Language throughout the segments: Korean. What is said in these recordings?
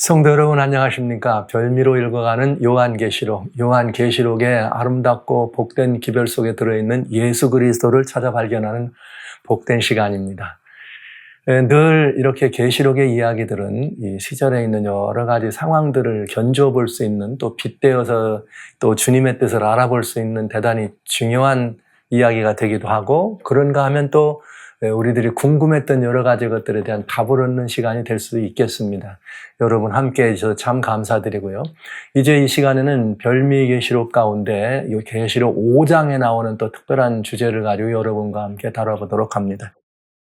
성도 여러분 안녕하십니까? 별미로 읽어가는 요한계시록의 아름답고 복된 기별 속에 들어있는 예수 그리스도를 찾아 발견하는 복된 시간입니다. 늘 이렇게 계시록의 이야기들은 이 시절에 있는 여러 가지 상황들을 견주어 볼 수 있는, 또 빗대어서 또 주님의 뜻을 알아볼 수 있는 대단히 중요한 이야기가 되기도 하고, 그런가 하면 또 우리들이 궁금했던 여러 가지 것들에 대한 답을 얻는 시간이 될 수도 있겠습니다. 여러분 함께 해주셔서 참 감사드리고요. 이제 이 시간에는 별미계시록 가운데 이 계시록 5장에 나오는 또 특별한 주제를 가지고 여러분과 함께 다뤄보도록 합니다.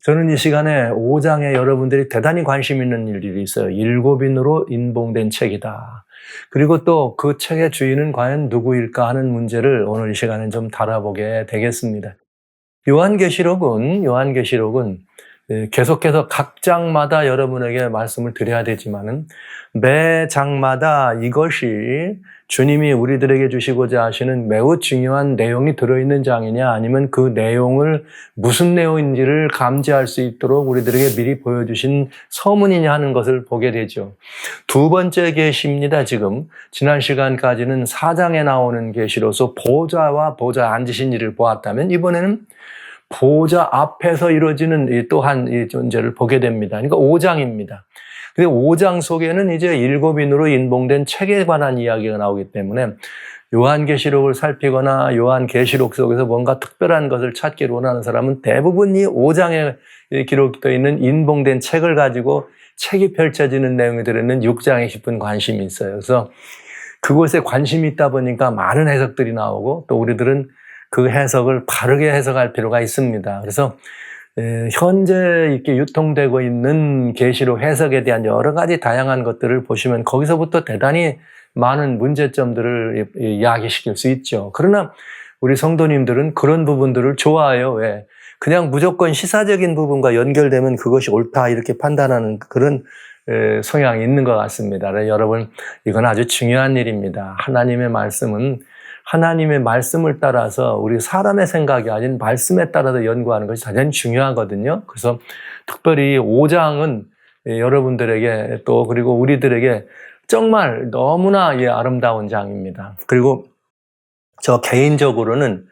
저는 이 시간에 5장에 여러분들이 대단히 관심 있는 일들이 있어요. 7인으로 인봉된 책이다. 그리고 또 그 책의 주인은 과연 누구일까 하는 문제를 오늘 이 시간에 좀 다뤄보게 되겠습니다. 요한계시록은 계속해서 각 장마다 여러분에게 말씀을 드려야 되지만은 매 장마다 이것이 주님이 우리들에게 주시고자 하시는 매우 중요한 내용이 들어있는 장이냐, 아니면 그 내용을 무슨 내용인지를 감지할 수 있도록 우리들에게 미리 보여주신 서문이냐 하는 것을 보게 되죠. 두 번째 계시입니다. 지난 시간까지는 4장에 나오는 계시로서 보좌와 보좌에 앉으신 이를 보았다면, 이번에는 보좌 앞에서 이루어지는 또한 이 존재를 보게 됩니다. 그러니까 5장입니다. 근데 5장 속에는 이제 7인으로 인봉된 책에 관한 이야기가 나오기 때문에 요한계시록을 살피거나 요한계시록 속에서 뭔가 특별한 것을 찾기를 원하는 사람은 대부분 이 5장에 기록되어 있는 인봉된 책을 가지고 책이 펼쳐지는 내용이 들어있는 6장에 깊은 관심이 있어요. 그래서 그곳에 관심이 있다 보니까 많은 해석들이 나오고, 또 우리들은 그 해석을 바르게 해석할 필요가 있습니다. 그래서 현재 이렇게 유통되고 있는 계시록 해석에 대한 여러 가지 다양한 것들을 보시면 거기서부터 대단히 많은 문제점들을 이야기시킬 수 있죠. 그러나 우리 성도님들은 그런 부분들을 좋아해요. 왜? 그냥 무조건 시사적인 부분과 연결되면 그것이 옳다 이렇게 판단하는 그런 성향이 있는 것 같습니다. 여러분, 이건 아주 중요한 일입니다. 하나님의 말씀은 하나님의 말씀을 따라서 우리 사람의 생각이 아닌 말씀에 따라서 연구하는 것이 가장 중요하거든요. 그래서 특별히 5장은 여러분들에게 또 그리고 우리들에게 정말 너무나 아름다운 장입니다. 그리고 저 개인적으로는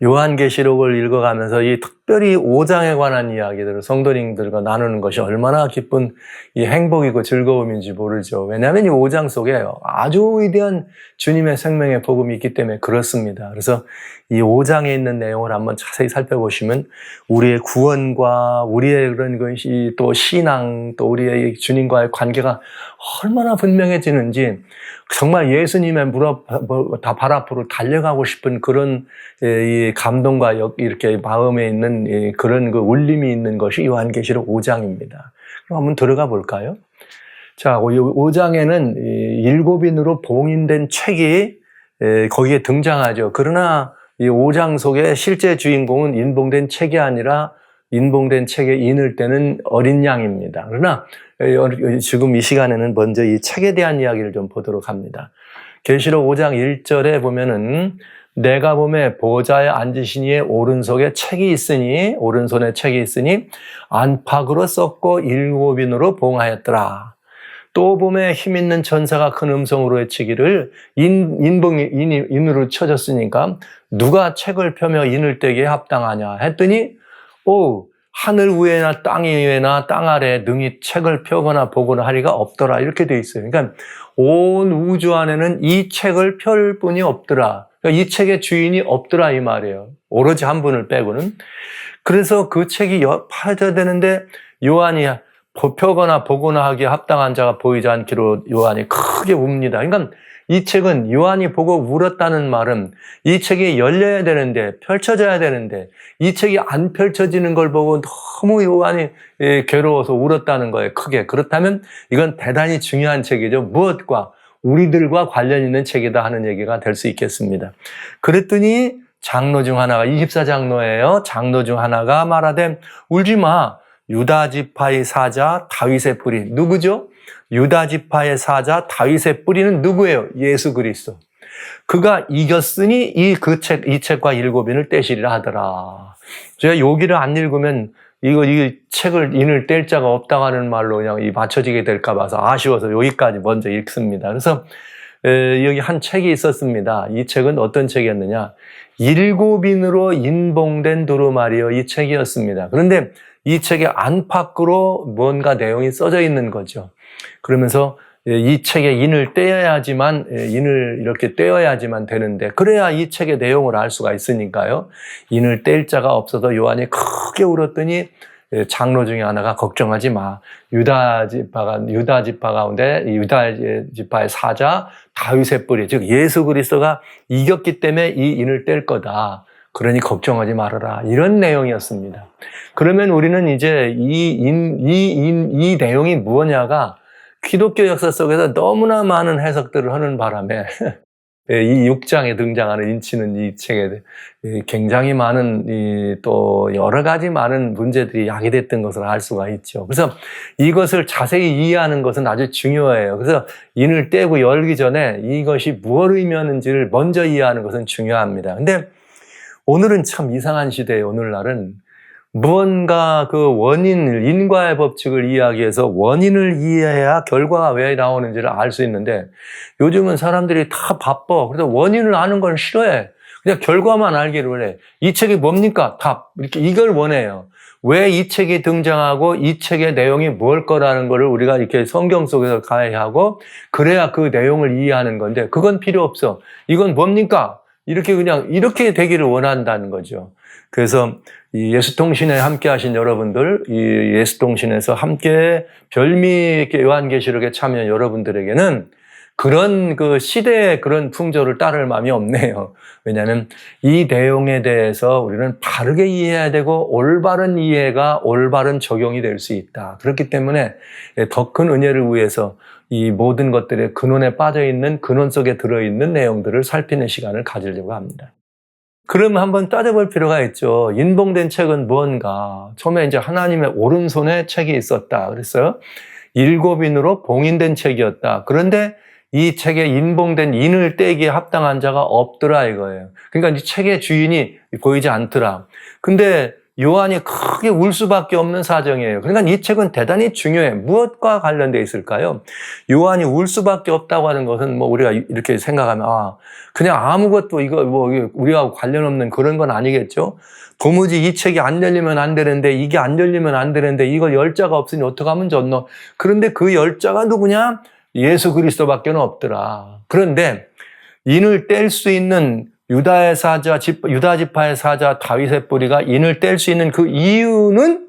요한계시록을 읽어가면서 이 특별히 5장에 관한 이야기들을 성도님들과 나누는 것이 얼마나 기쁜 이 행복이고 즐거움인지 모르죠. 왜냐하면 이 5장 속에 아주 위대한 주님의 생명의 복음이 있기 때문에 그렇습니다. 그래서 이 5장에 있는 내용을 한번 자세히 살펴보시면 우리의 구원과 우리의 그런 것이 또 신앙, 또 우리의 주님과의 관계가 얼마나 분명해지는지, 정말 예수님의 무릎 발 앞으로 달려가고 싶은 그런 이 감동과 이렇게 마음에 있는 그런 그 울림이 있는 것이 요한계시록 5장입니다. 그럼 한번 들어가 볼까요? 자, 5장에는 7인으로 봉인된 책이 거기에 등장하죠. 그러나 이 5장 속에 실제 주인공은 인봉된 책이 아니라 인봉된 책에 인을 떼는 어린 양입니다. 그러나 지금 이 시간에는 먼저 이 책에 대한 이야기를 좀 보도록 합니다. 계시록 5장 1절에 보면은 내가 보매 보좌에 앉으신 이의 오른손에 책이 있으니 안팎으로 썼고 7인으로 봉하였더라. 또 보매 힘있는 천사가 큰 음성으로 외치기를 인으로 쳐졌으니까 누가 책을 펴며 인을 떼기에 합당하냐 했더니 하늘 위에나 땅 위에나 땅 아래에 능히 책을 펴거나 보거나 하리가 없더라 이렇게 돼 있어요. 그러니까 온 우주 안에는 이 책을 펼 분이 없더라. 그러니까 이 책의 주인이 없더라 이 말이에요. 오로지 한 분을 빼고는. 그래서 그 책이 파져야 되는데 요한이 펴거나 보거나 하기에 합당한 자가 보이지 않기로 요한이 크게 웁니다. 그러니까 이 책은 요한이 보고 울었다는 말은 이 책이 열려야 되는데, 펼쳐져야 되는데 이 책이 안 펼쳐지는 걸 보고 너무 요한이 괴로워서 울었다는 거예요. 크게. 그렇다면 이건 대단히 중요한 책이죠. 무엇과? 우리들과 관련 있는 책이다 하는 얘기가 될 수 있겠습니다. 그랬더니 장로 중 하나가 24장로예요. 장로 중 하나가 말하되 울지 마. 유다 지파의 사자 다윗의 뿌리. 누구죠? 유다 지파의 사자 다윗의 뿌리는 누구예요? 예수 그리스도. 그가 이겼으니 이 책과 7인을 떼시리라 하더라. 제가 여기를 안 읽으면 이 책을 인을 뗄 자가 없다고 하는 말로 그냥 맞춰지게 될까 봐서 아쉬워서 여기까지 먼저 읽습니다. 그래서 여기 한 책이 있었습니다. 이 책은 어떤 책이었느냐? 7인으로 인봉된 두루마리요, 이 책이었습니다. 그런데 이 책의 안팎으로 뭔가 내용이 써져 있는 거죠. 그러면서 이 책의 인을 떼어야지만, 인을 이렇게 떼어야지만 되는데, 그래야 이 책의 내용을 알 수가 있으니까요. 인을 뗄 자가 없어서 요한이 크게 울었더니 장로 중에 하나가 걱정하지 마. 유다 지파 가운데 유다 지파의 사자 다윗의 뿌리, 즉 예수 그리스도가 이겼기 때문에 이 인을 뗄 거다. 그러니 걱정하지 말아라. 이런 내용이었습니다. 그러면 우리는 이제 이 내용이 무엇냐가 기독교 역사 속에서 너무나 많은 해석들을 하는 바람에 이 6장에 등장하는 인치는 이 책에 굉장히 많은 또 여러 가지 많은 문제들이 야기됐던 것을 알 수가 있죠. 그래서 이것을 자세히 이해하는 것은 아주 중요해요. 그래서 인을 떼고 열기 전에 이것이 무엇을 의미하는지를 먼저 이해하는 것은 중요합니다. 근데 오늘은 참 이상한 시대예요. 오늘날은 무언가 그 원인, 인과의 법칙을 이해하기 위해서 원인을 이해해야 결과가 왜 나오는지를 알 수 있는데 요즘은 사람들이 다 바빠. 그래서 원인을 아는 건 싫어해. 그냥 결과만 알기를 원해. 이 책이 뭡니까? 답. 이렇게 이걸 원해요. 왜 이 책이 등장하고 이 책의 내용이 뭘 거라는 거를 우리가 이렇게 성경 속에서 가해하고 그래야 그 내용을 이해하는 건데 그건 필요 없어. 이건 뭡니까? 이렇게 그냥 이렇게 되기를 원한다는 거죠. 그래서 이 예수통신에 함께 하신 여러분들, 이 예수통신에서 함께 별미 요한계시록에 참여한 여러분들에게는 그런 그 시대의 그런 풍조를 따를 마음이 없네요. 왜냐하면 이 내용에 대해서 우리는 바르게 이해해야 되고 올바른 이해가 올바른 적용이 될 수 있다. 그렇기 때문에 더 큰 은혜를 위해서 이 모든 것들의 근원에 빠져있는 근원 속에 들어있는 내용들을 살피는 시간을 가지려고 합니다. 그러면 한번 따져볼 필요가 있죠. 인봉된 책은 무언가? 처음에 이제 하나님의 오른손에 책이 있었다 그랬어요. 7인으로 봉인된 책이었다. 그런데 이 책에 인봉된 인을 떼기에 합당한 자가 없더라 이거예요. 그러니까 이 책의 주인이 보이지 않더라. 근데 요한이 크게 울 수밖에 없는 사정이에요. 그러니까 이 책은 대단히 중요해. 무엇과 관련되어 있을까요? 요한이 울 수밖에 없다고 하는 것은 뭐 우리가 이렇게 생각하면 그냥 아무것도 이거 뭐 우리가 관련 없는 그런 건 아니겠죠. 도무지 이 책이 안 열리면 안 되는데 이게 안 열리면 안 되는데 이걸 열 자가 없으니 어떡하면 좋노. 그런데 그 열 자가 누구냐? 예수 그리스도밖에 없더라. 그런데 인을 뗄 수 있는 유다 지파의 사자 다윗의 뿌리가 인을 뗄 수 있는 그 이유는,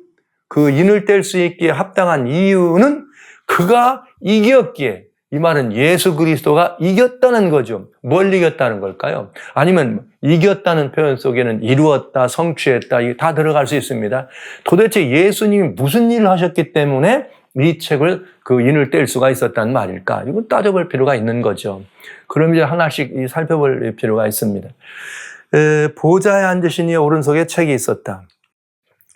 그 인을 뗄 수 있기에 합당한 이유는 그가 이겼기에, 이 말은 예수 그리스도가 이겼다는 거죠. 뭘 이겼다는 걸까요? 아니면 이겼다는 표현 속에는 이루었다, 성취했다, 이게 다 들어갈 수 있습니다. 도대체 예수님이 무슨 일을 하셨기 때문에 이 책을 그 인을 뗄 수가 있었단 말일까? 이건 따져볼 필요가 있는 거죠. 그럼 이제 하나씩 살펴볼 필요가 있습니다. 보좌에 앉으신 이의 오른손에 책이 있었다.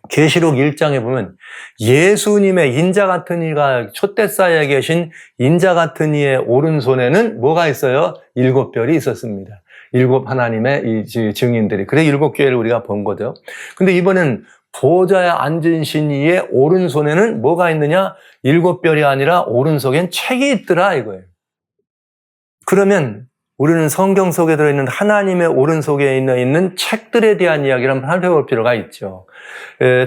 계시록 1장에 보면 예수님의 인자 같은 이가 촛대사에 계신 인자 같은 이의 오른손에는 뭐가 있어요? 7별이 있었습니다. 7 하나님의 이 증인들이. 그래 7교회를 우리가 본 거죠. 근데 이번엔 보좌에 앉으신 이의 오른손에는 뭐가 있느냐? 7별이 아니라 오른손엔 책이 있더라 이거예요. 그러면 우리는 성경 속에 들어있는 하나님의 오른손에 있는 책들에 대한 이야기를 한번 살펴볼 필요가 있죠.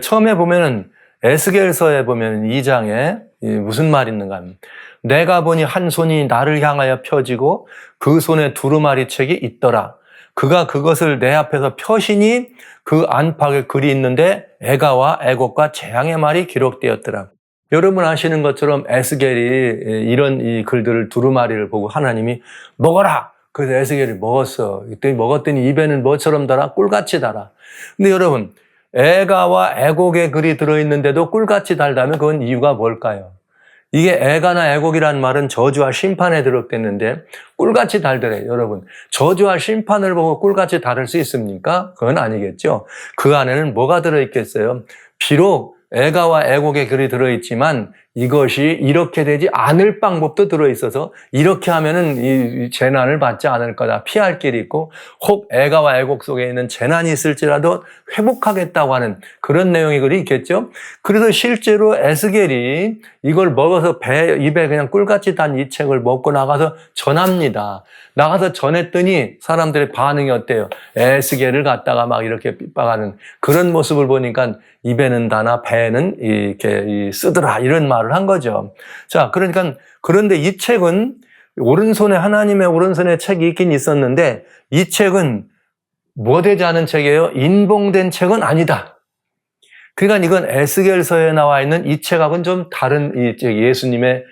처음에 보면은 에스겔서에 보면 2장에 무슨 말이 있는가 하면 내가 보니 한 손이 나를 향하여 펴지고 그 손에 두루마리 책이 있더라. 그가 그것을 내 앞에서 펴시니 그 안팎에 글이 있는데 애가와 애곡과 재앙의 말이 기록되었더라. 여러분 아시는 것처럼 에스겔이 이런 이 글들을 두루마리를 보고 하나님이 먹어라. 그래서 에스겔이 먹었어. 그때 먹었더니 입에는 뭐처럼 달아? 꿀같이 달아. 근데 여러분 애가와 애곡의 글이 들어있는데도 꿀같이 달다면 그건 이유가 뭘까요? 이게 애가나 애곡이라는 말은 저주와 심판에 들어있겠는데 꿀같이 달더래. 여러분 저주와 심판을 보고 꿀같이 다를 수 있습니까? 그건 아니겠죠. 그 안에는 뭐가 들어있겠어요? 비록 애가와 애곡의 글이 들어있지만 이것이 이렇게 되지 않을 방법도 들어있어서 이렇게 하면은 이 재난을 받지 않을 거다. 피할 길이 있고 혹 애가와 애곡 속에 있는 재난이 있을지라도 회복하겠다고 하는 그런 내용이 글이 있겠죠. 그래서 실제로 에스겔이 이걸 먹어서 입에 그냥 꿀같이 단 이 책을 먹고 나가서 전합니다. 나가서 전했더니 사람들의 반응이 어때요? 에스겔을 갖다가 막 이렇게 핍박하는 그런 모습을 보니까 입에는 다나 배에는 이렇게 쓰더라 이런 말을 한 거죠. 자, 그러니까 그런데 이 책은 오른손에 하나님의 오른손에 책이 있긴 있었는데 이 책은 뭐 되지 않은 책이에요? 인봉된 책은 아니다. 그러니까 이건 에스겔서에 나와 있는 이 책하고는 좀 다른 예수님의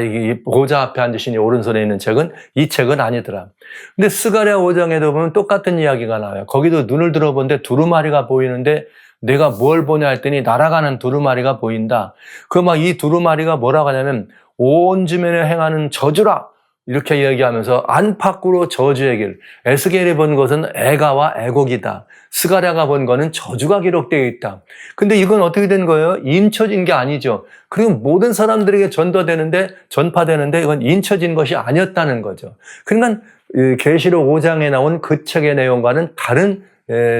이 보좌 앞에 앉으신 이 오른손에 있는 책은 이 책은 아니더라. 근데 스가랴 5장에도 보면 똑같은 이야기가 나와요. 거기도 눈을 들어보는데 두루마리가 보이는데 내가 뭘 보냐 했더니 날아가는 두루마리가 보인다. 그 막 이 두루마리가 뭐라고 하냐면 온 주변에 행하는 저주라. 이렇게 얘기하면서 안팎으로 저주의 길. 에스겔이 본 것은 애가와 애곡이다. 스가랴가 본 거는 저주가 기록되어 있다. 근데 이건 어떻게 된 거예요? 인쳐진 게 아니죠. 그리고 모든 사람들에게 전파되는데 이건 인쳐진 것이 아니었다는 거죠. 그러니까 계시록 5장에 나온 그 책의 내용과는 다른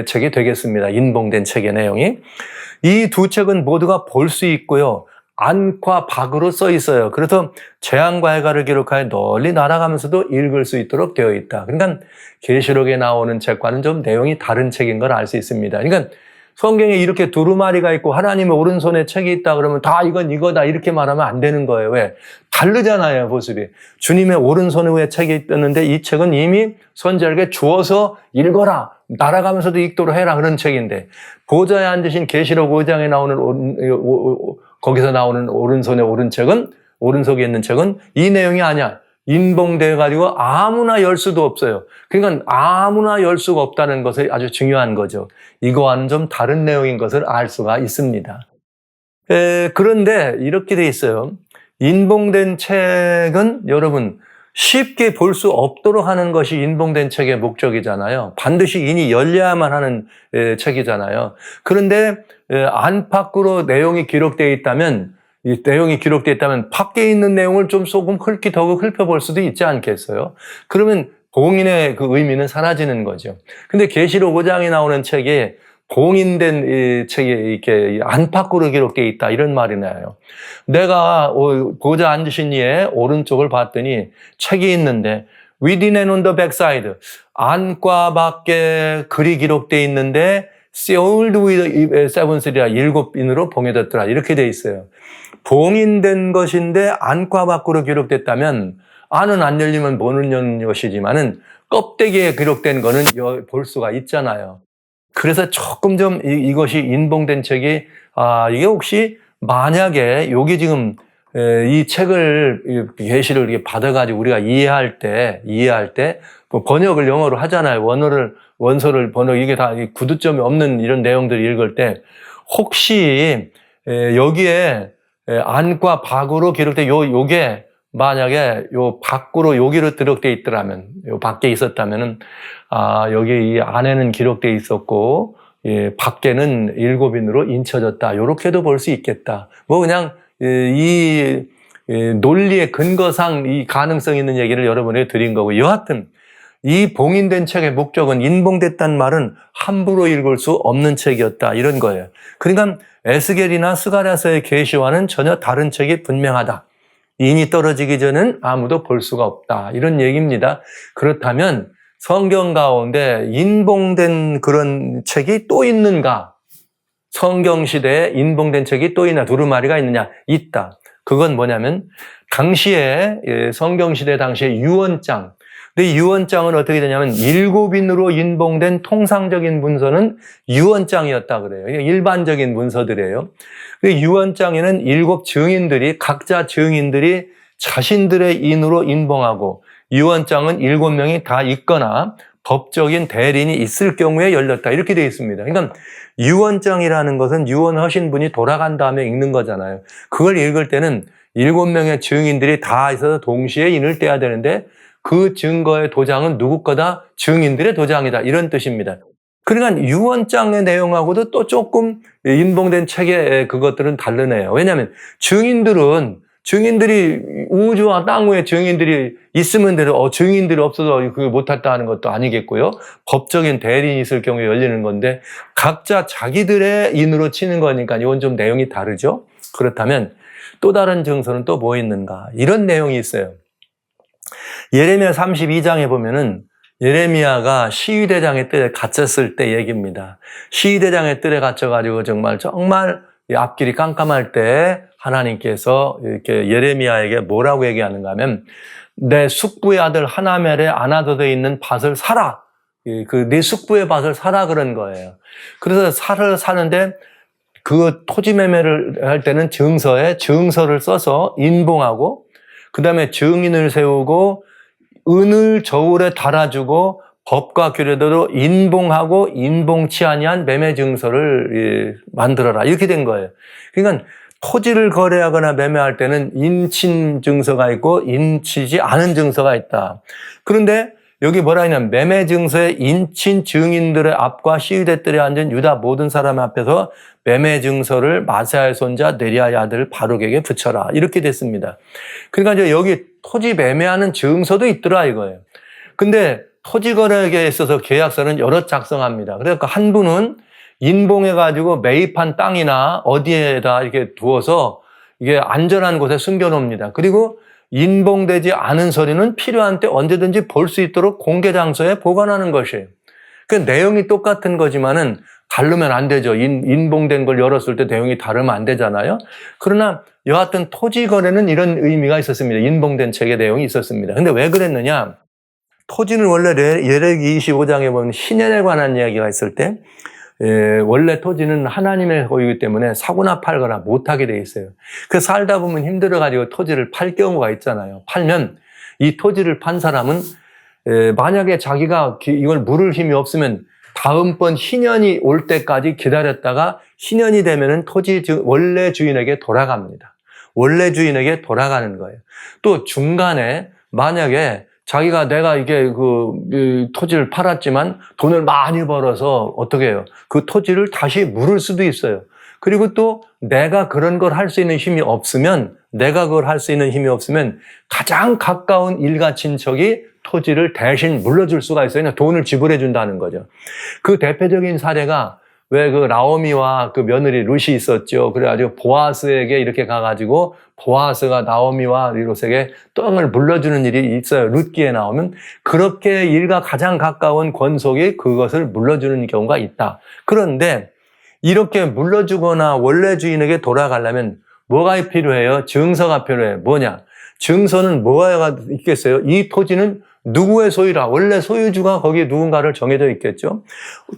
책이 되겠습니다. 인봉된 책의 내용이. 이 두 책은 모두가 볼 수 있고요. 안과 박으로 써 있어요. 그래서 재앙과 해가를 기록하여 널리 날아가면서도 읽을 수 있도록 되어 있다. 그러니까 계시록에 나오는 책과는 좀 내용이 다른 책인 걸 알 수 있습니다. 그러니까 성경에 이렇게 두루마리가 있고 하나님의 오른손에 책이 있다 그러면 다 이건 이거다 이렇게 말하면 안 되는 거예요. 왜? 다르잖아요, 모습이. 주님의 오른손에 왜 책이 있었는데 이 책은 이미 선지자에게 주어서 읽어라. 날아가면서도 읽도록 해라. 그런 책인데 보좌에 앉으신 계시록 5장에 나오는 거기서 나오는 오른손의 오른속에 있는 책은 이 내용이 아니야. 인봉되어 가지고 아무나 열 수도 없어요. 그러니까 아무나 열 수가 없다는 것이 아주 중요한 거죠. 이거와는 좀 다른 내용인 것을 알 수가 있습니다. 그런데 이렇게 돼 있어요. 인봉된 책은 여러분 쉽게 볼 수 없도록 하는 것이 인봉된 책의 목적이잖아요. 반드시 인이 열려야만 하는 책이잖아요. 그런데 안팎으로 내용이 기록되어 있다면 이 내용이 기록되어 있다면 밖에 있는 내용을 좀 조금 더욱 훑어볼 수도 있지 않겠어요? 그러면 봉인의 그 의미는 사라지는 거죠. 근데 계시록 5장에 나오는 책에 봉인된 이 책이 이렇게 안팎으로 기록되어 있다 이런 말이 나요. 내가 보좌 앉으신 이의 오른쪽을 봤더니 책이 있는데 within and on the backside 안과 밖에 글이 기록되어 있는데 sealed with seven seal이라 7인으로 봉해졌더라 이렇게 돼 있어요. 봉인된 것인데 안과 밖으로 기록됐다면 안은 안 열리면 문은 여는 것이지만은 껍데기에 기록된 거는 볼 수가 있잖아요. 그래서 조금 좀 이것이 인봉된 책이 이게 혹시 만약에 여기 지금 이 책을 계시를 이렇게 받아가지고 우리가 이해할 때 뭐 번역을 영어로 하잖아요. 원서를 번역 이게 다 구두점이 없는 이런 내용들을 읽을 때 혹시 여기에 안과 밖으로 기록된 요게 만약에 요 밖으로 여기로 기록되어 있더라면 요 밖에 있었다면은 여기 이 안에는 기록되어 있었고 밖에는 7인으로 인쳐졌다. 요렇게도 볼 수 있겠다. 뭐 그냥 이 논리의 근거상 이 가능성 있는 얘기를 여러분에게 드린 거고 여하튼 이 봉인된 책의 목적은 인봉됐다는 말은 함부로 읽을 수 없는 책이었다 이런 거예요. 그러니까 에스겔이나 스가랴서의 계시와는 전혀 다른 책이 분명하다. 인이 떨어지기 전엔 아무도 볼 수가 없다 이런 얘기입니다. 그렇다면 성경 가운데 인봉된 그런 책이 또 있는가? 성경 시대에 인봉된 책이 또 있나? 두루마리가 있느냐? 있다. 그건 뭐냐면 당시에 성경 시대 당시에 유언장. 근데 유언장은 어떻게 되냐면 7인으로 인봉된 통상적인 문서는 유언장이었다 그래요. 일반적인 문서들이에요. 유언장에는 7증인들이 각자 증인들이 자신들의 인으로 인봉하고 유언장은 7명이 다 있거나 법적인 대리인이 있을 경우에 열렸다. 이렇게 되어 있습니다. 그러니까 유언장이라는 것은 유언하신 분이 돌아간 다음에 읽는 거잖아요. 그걸 읽을 때는 7명의 증인들이 다 있어서 동시에 인을 떼야 되는데 그 증거의 도장은 누구 거다? 증인들의 도장이다. 이런 뜻입니다. 그러니까 유언장의 내용하고도 또 조금 인봉된 책의 그것들은 다르네요. 왜냐하면 증인들이 우주와 땅 위에 증인들이 있으면 돼도 증인들이 없어도 그게 못했다 하는 것도 아니겠고요. 법적인 대리인이 있을 경우에 열리는 건데 각자 자기들의 인으로 치는 거니까 이건 좀 내용이 다르죠. 그렇다면 또 다른 증서는 또 뭐 있는가? 이런 내용이 있어요. 예레미야 32장에 보면은 예레미야가 시위대장의 뜰에 갇혔을 때 얘기입니다. 시위대장의 뜰에 갇혀가지고 정말 앞길이 깜깜할 때 하나님께서 이렇게 예레미야에게 뭐라고 얘기하는가 하면 내 숙부의 아들 하나멜에 아나돗에 있는 밭을 사라. 네 숙부의 밭을 사라 그런 거예요. 그래서 사는데 그 토지 매매를 할 때는 증서를 써서 인봉하고 그 다음에 증인을 세우고 은을 저울에 달아주고 법과 규례대로 인봉하고 인봉치 아니한 매매 증서를 만들어라 이렇게 된 거예요. 그러니까 토지를 거래하거나 매매할 때는 인친 증서가 있고 인치지 않은 증서가 있다. 그런데 여기 뭐라 하냐면 매매 증서에 인친 증인들의 앞과 시위대들에 앉은 유다 모든 사람 앞에서 매매 증서를 마세아의 손자 네리야의 아들 바룩에게 붙여라 이렇게 됐습니다. 그러니까 이제 여기 토지 매매하는 증서도 있더라 이거예요. 근데 토지 거래에 있어서 계약서는 여러 작성합니다. 그러니까 한 분은 인봉해가지고 매입한 땅이나 어디에다 이렇게 두어서 이게 안전한 곳에 숨겨놓습니다. 그리고 인봉되지 않은 서류는 필요한 때 언제든지 볼 수 있도록 공개 장소에 보관하는 것이에요. 그 내용이 똑같은 거지만은 다르면 안 되죠. 인봉된 걸 열었을 때 내용이 다르면 안 되잖아요. 그러나 여하튼 토지 거래는 이런 의미가 있었습니다. 인봉된 책의 내용이 있었습니다. 근데 왜 그랬느냐? 토지는 원래 예레기 25장에 보면 신현에 관한 이야기가 있을 때 원래 토지는 하나님의 소유이기 때문에 사거나 팔거나 못하게 돼 있어요. 그래서 살다 보면 힘들어가지고 토지를 팔 경우가 있잖아요. 팔면 이 토지를 판 사람은 만약에 자기가 이걸 물을 힘이 없으면 다음번 희년이 올 때까지 기다렸다가 희년이 되면은 토지 원래 주인에게 돌아갑니다. 원래 주인에게 돌아가는 거예요. 또 중간에 만약에 자기가 내가 이게 이 토지를 팔았지만 돈을 많이 벌어서 어떻게 해요? 그 토지를 다시 물을 수도 있어요. 그리고 또 내가 그런 걸 할 수 있는 힘이 없으면 가장 가까운 일가 친척이 토지를 대신 물려줄 수가 있어요. 그냥 돈을 지불해 준다는 거죠. 그 대표적인 사례가 왜 그 나오미와 그 며느리 룻이 있었죠. 그래가지고 보아스에게 이렇게 가가지고 보아스가 나오미와 룻에게 땅을 물려주는 일이 있어요. 룻기에 나오면 그렇게 일과 가장 가까운 권속이 그것을 물려주는 경우가 있다. 그런데 이렇게 물려주거나 원래 주인에게 돌아가려면 뭐가 필요해요? 증서가 필요해요. 뭐냐? 증서는 뭐가 있겠어요? 이 토지는 누구의 소유라. 원래 소유주가 거기에 누군가를 정해져 있겠죠.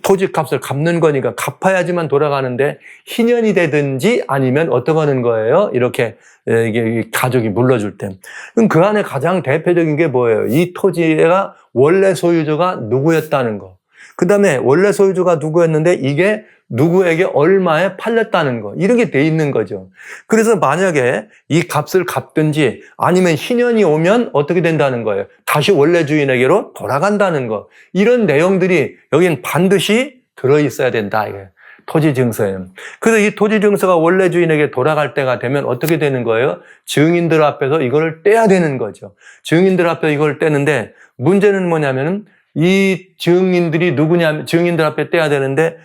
토지 값을 갚는 거니까 갚아야지만 돌아가는데 희년이 되든지 아니면 어떻게 하는 거예요? 이렇게 이게 가족이 물려줄 때. 그럼 그 안에 가장 대표적인 게 뭐예요? 이 토지가 원래 소유주가 누구였다는 거. 그 다음에 원래 소유주가 누구였는데 이게 누구에게 얼마에 팔렸다는 거. 이런 게 돼 있는 거죠. 그래서 만약에 이 값을 갚든지 아니면 희년이 오면 어떻게 된다는 거예요? 다시 원래 주인에게로 돌아간다는 거. 이런 내용들이 여긴 반드시 들어있어야 된다. 이게 토지 증서예요. 그래서 이 토지 증서가 원래 주인에게 돌아갈 때가 되면 어떻게 되는 거예요? 증인들 앞에서 이걸 떼야 되는 거죠. 증인들 앞에서 이걸 떼는데 문제는 뭐냐면은 이 증인들이 누구냐면 증인들 앞에 떼야 되는데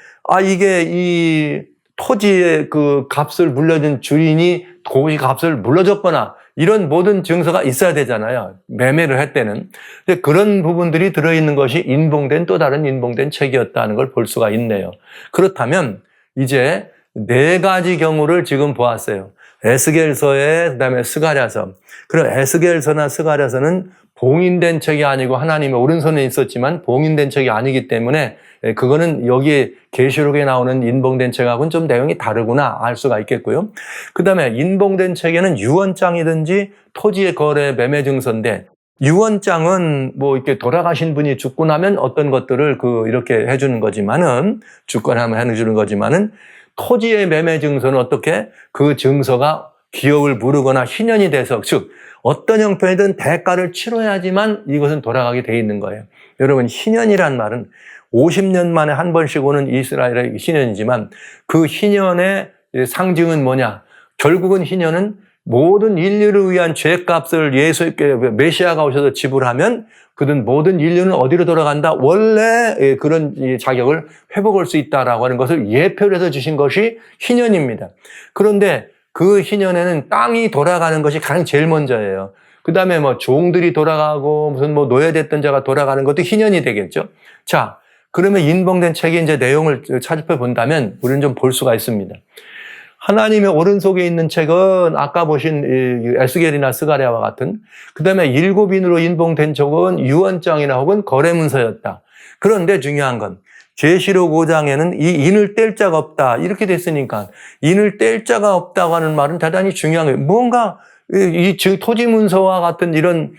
이게 이 토지의 그 값을 물려준 주인이 토지 값을 물려줬거나 이런 모든 증서가 있어야 되잖아요. 매매를 할 때는. 근데 그런 부분들이 들어있는 것이 또 다른 인봉된 책이었다는 걸 볼 수가 있네요. 그렇다면 이제 4가지 경우를 지금 보았어요. 에스겔서에 그다음에 스가랴서. 그럼 에스겔서나 스가랴서는 봉인된 책이 아니고 하나님의 오른손에 있었지만 봉인된 책이 아니기 때문에 그거는 여기에 계시록에 나오는 인봉된 책하고는 좀 내용이 다르구나 알 수가 있겠고요. 그다음에 인봉된 책에는 유언장이든지 토지의 거래 매매 증서인데 유언장은 뭐 이렇게 돌아가신 분이 죽고 나면 어떤 것들을 이렇게 해주는 거지만은 죽고 나면 해주는 거지만은 토지의 매매 증서는 어떻게 그 증서가 기업을 무르거나 희년이 돼서, 즉 어떤 형편이든 대가를 치러야지만 이것은 돌아가게 돼 있는 거예요. 여러분, 희년이란 말은 50년 만에 한 번씩 오는 이스라엘의 희년이지만 그 희년의 상징은 뭐냐? 결국은 희년은 모든 인류를 위한 죄값을 메시아가 오셔서 지불하면 그든 모든 인류는 어디로 돌아간다? 원래 그런 자격을 회복할 수 있다라고 하는 것을 예표를 해서 주신 것이 희년입니다. 그런데 그 희년에는 땅이 돌아가는 것이 가장 제일 먼저예요. 그 다음에 뭐 종들이 돌아가고 무슨 뭐 노예됐던 자가 돌아가는 것도 희년이 되겠죠. 자, 그러면 인봉된 책의 이제 내용을 찾아서 본다면 우리는 좀 볼 수가 있습니다. 하나님의 오른속에 있는 책은 아까 보신 에스겔이나 스가랴와 같은, 그 다음에 7인으로 인봉된 책은 유언장이나 혹은 거래문서였다. 그런데 중요한 건 계시록 5장에는 이 인을 뗄 자가 없다 이렇게 됐으니까 인을 뗄 자가 없다고 하는 말은 대단히 중요한 거예요. 뭔가 이 토지문서와 같은 이런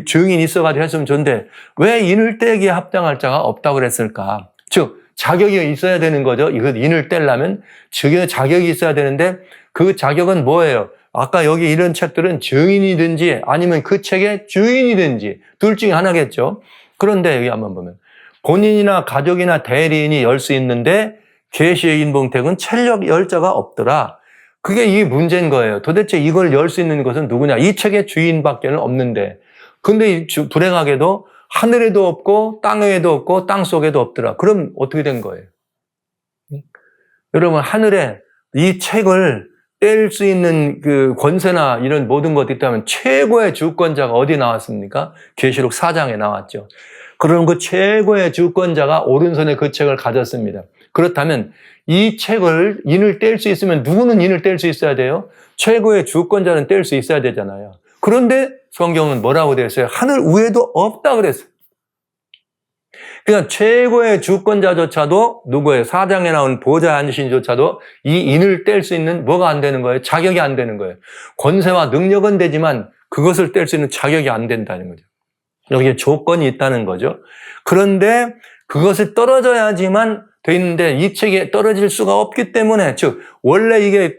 증인이 있어가지고 했으면 좋은데 왜 인을 떼기에 합당할 자가 없다고 그랬을까? 즉 자격이 있어야 되는 거죠. 이거 인을 떼려면 자격이 있어야 되는데 그 자격은 뭐예요? 아까 여기 이런 책들은 증인이든지 아니면 그 책의 주인이든지 둘 중에 하나겠죠. 그런데 여기 한번 보면 본인이나 가족이나 대리인이 열 수 있는데 계시의 인봉택은 열 자가 없더라. 그게 이 문제인 거예요. 도대체 이걸 열 수 있는 것은 누구냐? 이 책의 주인밖에는 없는데. 근데 불행하게도 하늘에도 없고 땅 위에도 없고 땅 속에도 없더라. 그럼 어떻게 된 거예요? 여러분, 하늘에 이 책을 뗄 수 있는 그 권세나 이런 모든 것들이 있다면 최고의 주권자가 어디 나왔습니까? 계시록 4장에 나왔죠. 그런 그 최고의 주권자가 오른손에 그 책을 가졌습니다. 그렇다면 이 책을 인을 뗄 수 있으면 누구는 인을 뗄 수 있어야 돼요? 최고의 주권자는 뗄 수 있어야 되잖아요. 그런데 성경은 뭐라고 되어 있어요? 하늘 위에도 없다 그랬어요. 그러니까 최고의 주권자조차도 누구예요? 4장에 나온 보좌에 앉으신 조차도 이 인을 뗄 수 있는 뭐가 안 되는 거예요? 자격이 안 되는 거예요. 권세와 능력은 되지만 그것을 뗄 수 있는 자격이 안 된다는 거죠. 여기에 조건이 있다는 거죠. 그런데 그것을 떨어져야지만 돼 있는데 이 책에 떨어질 수가 없기 때문에, 즉 원래 이게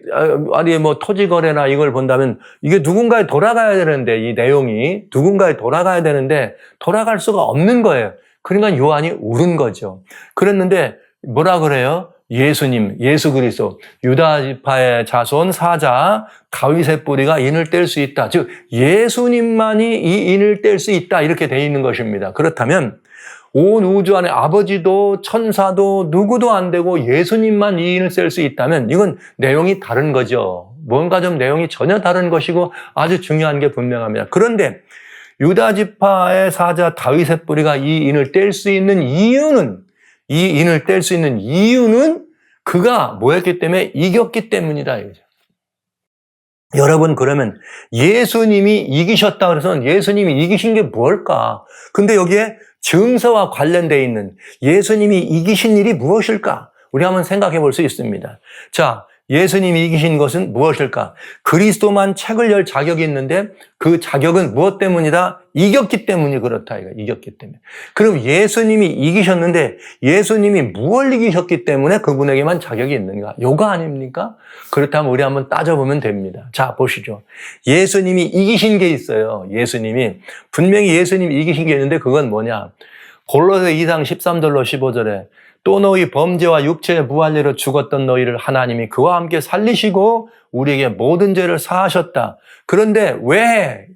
아니 뭐 토지 거래나 이걸 본다면 이게 누군가에 돌아가야 되는데 이 내용이 누군가에 돌아가야 되는데 돌아갈 수가 없는 거예요. 그러니까 요한이 울은 거죠. 그랬는데 뭐라 그래요? 예수님, 예수 그리스도, 유다 지파의 자손 사자 다윗의 뿌리가 인을 뗄 수 있다. 즉 예수님만이 이 인을 뗄 수 있다 이렇게 돼 있는 것입니다. 그렇다면 온 우주 안에 아버지도 천사도 누구도 안 되고 예수님만 이 인을 뗄 수 있다면 이건 내용이 다른 거죠. 뭔가 좀 내용이 전혀 다른 것이고 아주 중요한 게 분명합니다. 그런데 유다 지파의 사자 다윗의 뿌리가 이 인을 뗄 수 있는 이유는, 이 인을 뗄 수 있는 이유는 그가 뭐였기 때문에? 이겼기 때문이다 이거죠. 여러분, 그러면 예수님이 이기셨다 그래서 예수님이 이기신 게 뭘까? 근데 여기에 증서와 관련되어 있는 예수님이 이기신 일이 무엇일까? 우리 한번 생각해 볼 수 있습니다. 자, 예수님이 이기신 것은 무엇일까? 그리스도만 책을 열 자격이 있는데 그 자격은 무엇 때문이다? 이겼기 때문이 그렇다. 이거 이겼기 때문에. 그럼 예수님이 이기셨는데 예수님이 무엇을 이기셨기 때문에 그분에게만 자격이 있는가? 요거 아닙니까? 그렇다면 우리 한번 따져보면 됩니다. 자, 보시죠. 예수님이 이기신 게 있어요. 예수님이. 분명히 예수님이 이기신 게 있는데 그건 뭐냐? 골로새 2장 13절로 15절에 또 너희 범죄와 육체의 무할례로 죽었던 너희를 하나님이 그와 함께 살리시고 우리에게 모든 죄를 사하셨다. 그런데 왜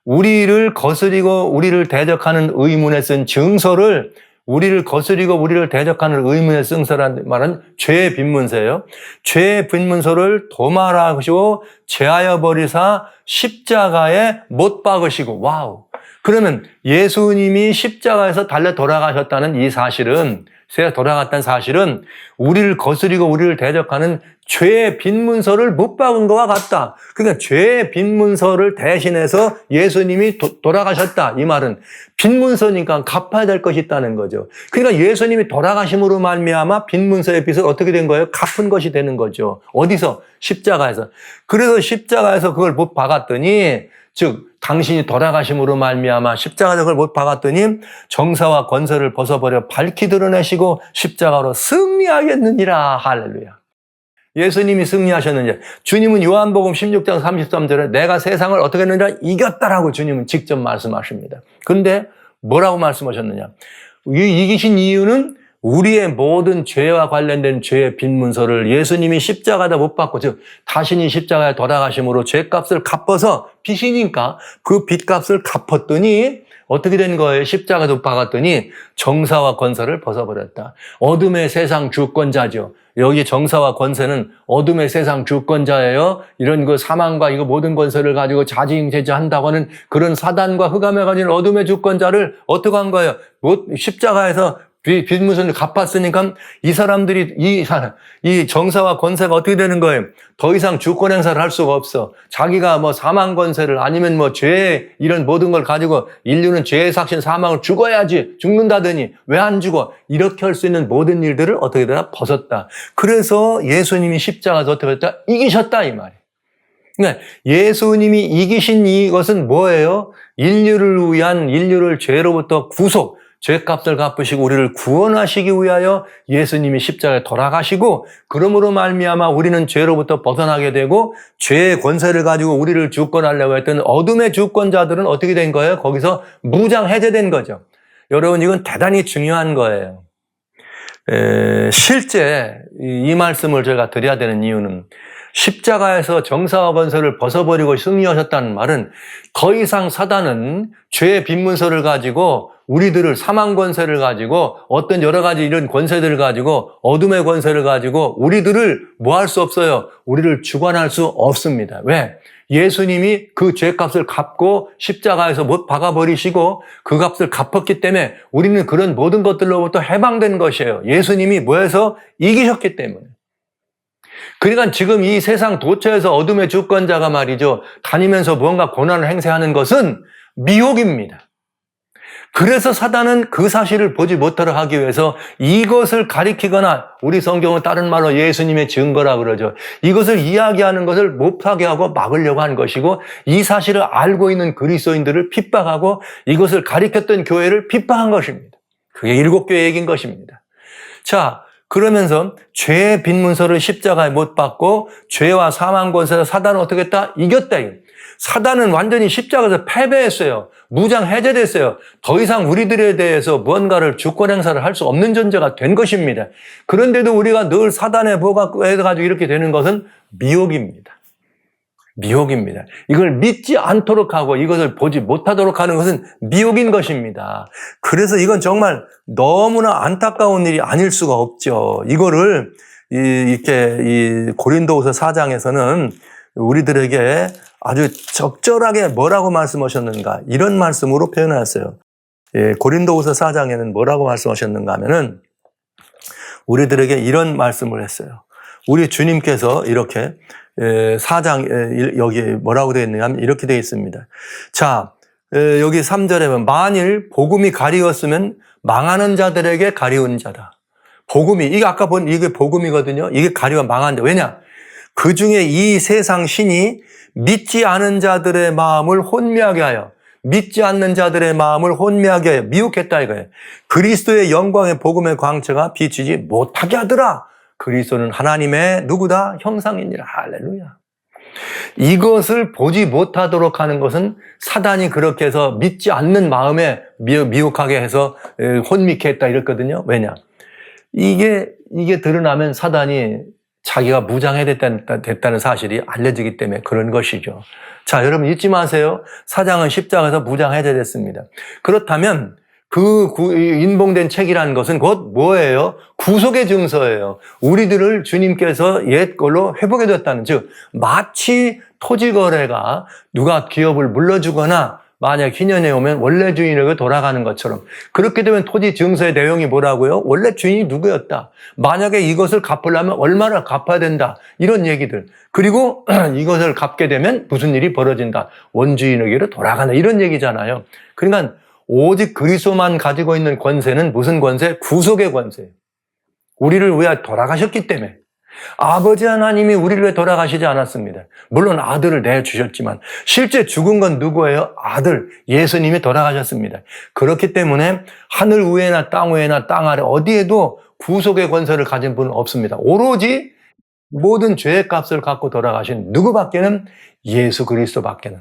우리를 거스리고 우리를 대적하는 의문에 쓴 증서를 우리를 거스리고 우리를 대적하는 의문에 쓴 서라는 말은 죄의 빈문서예요. 죄의 빈문서를 도말하시고 제하여 버리사 십자가에 못 박으시고, 와우. 그러면 예수님이 십자가에서 달려 돌아가셨다는 이 사실은, 돌아갔다는 사실은 우리를 거스리고 우리를 대적하는 죄의 빈문서를 못 박은 것과 같다. 그러니까 죄의 빈문서를 대신해서 예수님이 돌아가셨다. 이 말은 빈문서니까 갚아야 될 것이 있다는 거죠. 그러니까 예수님이 돌아가심으로 말미암아 빈문서의 빚을 어떻게 된 거예요? 갚은 것이 되는 거죠. 어디서? 십자가에서. 그래서 십자가에서 그걸 못 박았더니, 즉 당신이 돌아가심으로 말미암아 십자가에서 그걸 못 박았더니 정사와 권세를 벗어버려 밝히 드러내시고 십자가로 승리하겠느니라. 할렐루야. 예수님이 승리하셨느냐. 주님은 요한복음 16장 33절에 내가 세상을 어떻게 했느냐 이겼다라고 주님은 직접 말씀하십니다. 그런데 뭐라고 말씀하셨느냐. 이기신 이유는 우리의 모든 죄와 관련된 죄의 빈문서를 예수님이 십자가에다 못 박고, 즉 자신이 십자가에 돌아가심으로 죄값을 갚아서 빚이니까 그 빚값을 갚았더니 어떻게 된 거예요? 십자가도 박았더니 정사와 권세를 벗어버렸다. 어둠의 세상 주권자죠. 여기 정사와 권세는 어둠의 세상 주권자예요. 이런 그 사망과 이거 모든 권세를 가지고 자지행제한다고 하는 그런 사단과 흑암에 가진 어둠의 주권자를 어떻게 한 거예요? 십자가에서 빚문서를 갚았으니까 이 사람들이 이 정사와 권세가 어떻게 되는 거예요? 더 이상 주권 행사를 할 수가 없어. 자기가 뭐 사망 권세를 아니면 뭐 죄 이런 모든 걸 가지고 인류는 죄의 삭신 사망을 죽어야지 죽는다더니 왜 안 죽어? 이렇게 할 수 있는 모든 일들을 어떻게 되나 벗었다. 그래서 예수님이 십자가에서 어떻게 했다? 이기셨다 이 말이에요. 그러니까 예수님이 이기신 이것은 뭐예요? 인류를 죄로부터 구속, 죄값을 갚으시고 우리를 구원하시기 위하여 예수님이 십자가에 돌아가시고 그러므로 말미암아 우리는 죄로부터 벗어나게 되고 죄의 권세를 가지고 우리를 주권하려고 했던 어둠의 주권자들은 어떻게 된 거예요? 거기서 무장 해제된 거죠. 여러분 이건 대단히 중요한 거예요. 실제 이 말씀을 제가 드려야 되는 이유는 십자가에서 정사와 권세를 벗어버리고 승리하셨다는 말은 더 이상 사단은 죄의 빈문서를 가지고 우리들을 사망 권세를 가지고 어떤 여러 가지 이런 권세들을 가지고 어둠의 권세를 가지고 우리들을 뭐 할 수 없어요. 우리를 주관할 수 없습니다. 왜? 예수님이 그 죄값을 갚고 십자가에서 못 박아버리시고 그 값을 갚았기 때문에 우리는 그런 모든 것들로부터 해방된 것이에요. 예수님이 뭐해서 이기셨기 때문에. 그러니까 지금 이 세상 도처에서 어둠의 주권자가 말이죠. 다니면서 무언가 고난을 행사하는 것은 미혹입니다. 그래서 사단은 그 사실을 보지 못하도록 하기 위해서 이것을 가리키거나 우리 성경은 다른 말로 예수님의 증거라 그러죠. 이것을 이야기하는 것을 못하게 하고 막으려고 하는 것이고 이 사실을 알고 있는 그리스도인들을 핍박하고 이것을 가리켰던 교회를 핍박한 것입니다. 그게 7교회 얘기인 것입니다. 자, 그러면서 죄의 빈문서를 십자가에 못 박고 죄와 사망 권세를 사단은 어떻게 했다? 이겼다. 사단은 완전히 십자가에서 패배했어요. 무장 해제됐어요. 더 이상 우리들에 대해서 무언가를 주권 행사를 할 수 없는 존재가 된 것입니다. 그런데도 우리가 늘 사단에 해가지고 이렇게 되는 것은 미혹입니다. 미혹입니다. 이걸 믿지 않도록 하고 이것을 보지 못하도록 하는 것은 미혹인 것입니다. 그래서 이건 정말 너무나 안타까운 일이 아닐 수가 없죠. 이거를 이렇게 고린도후서 4장에서는 우리들에게 아주 적절하게 뭐라고 말씀하셨는가 이런 말씀으로 표현하셨어요. 고린도후서 4장에는 뭐라고 말씀하셨는가 하면은 우리들에게 이런 말씀을 했어요. 우리 주님께서 이렇게 4장 여기 뭐라고 되어 있느냐 하면 이렇게 되어 있습니다. 자, 여기 3절에 보면 만일 복음이 가리웠으면 망하는 자들에게 가리운 자다. 복음이 이게 아까 본 이게 복음이거든요. 이게 가리워 망한 자. 왜냐? 그 중에 이 세상 신이 믿지 않은 자들의 마음을 혼미하게 하여 믿지 않는 자들의 마음을 혼미하게 하여 미혹했다 이거예요. 그리스도의 영광의 복음의 광채가 비치지 못하게 하더라. 그리스도는 하나님의 누구다? 형상이니라. 할렐루야. 이것을 보지 못하도록 하는 것은 사단이 그렇게 해서 믿지 않는 마음에 미혹하게 해서 혼미케 했다 이랬거든요. 왜냐? 이게 드러나면 사단이 자기가 무장해됐다는 사실이 알려지기 때문에 그런 것이죠. 자, 여러분 잊지 마세요. 사장은 십자가에서 무장해제됐습니다. 그렇다면 그 인봉된 책이라는 것은 곧 뭐예요? 구속의 증서예요. 우리들을 주님께서 옛 걸로 회복해줬다는, 즉 마치 토지거래가 누가 기업을 물려주거나 만약 희년에 오면 원래 주인에게 돌아가는 것처럼 그렇게 되면 토지 증서의 내용이 뭐라고요? 원래 주인이 누구였다. 만약에 이것을 갚으려면 얼마나 갚아야 된다. 이런 얘기들. 그리고 이것을 갚게 되면 무슨 일이 벌어진다. 원주인에게로 돌아가는 이런 얘기잖아요. 그러니까 오직 그리스도만 가지고 있는 권세는 무슨 권세? 구속의 권세. 우리를 위하여 돌아가셨기 때문에. 아버지 하나님이 우리를 위해 돌아가시지 않았습니다. 물론 아들을 내주셨지만 실제 죽은 건 누구예요? 아들, 예수님이 돌아가셨습니다. 그렇기 때문에 하늘 위에나 땅 위에나 땅 아래 어디에도 구속의 권세를 가진 분은 없습니다. 오로지 모든 죄의 값을 갖고 돌아가신 누구밖에는 예수 그리스도밖에는.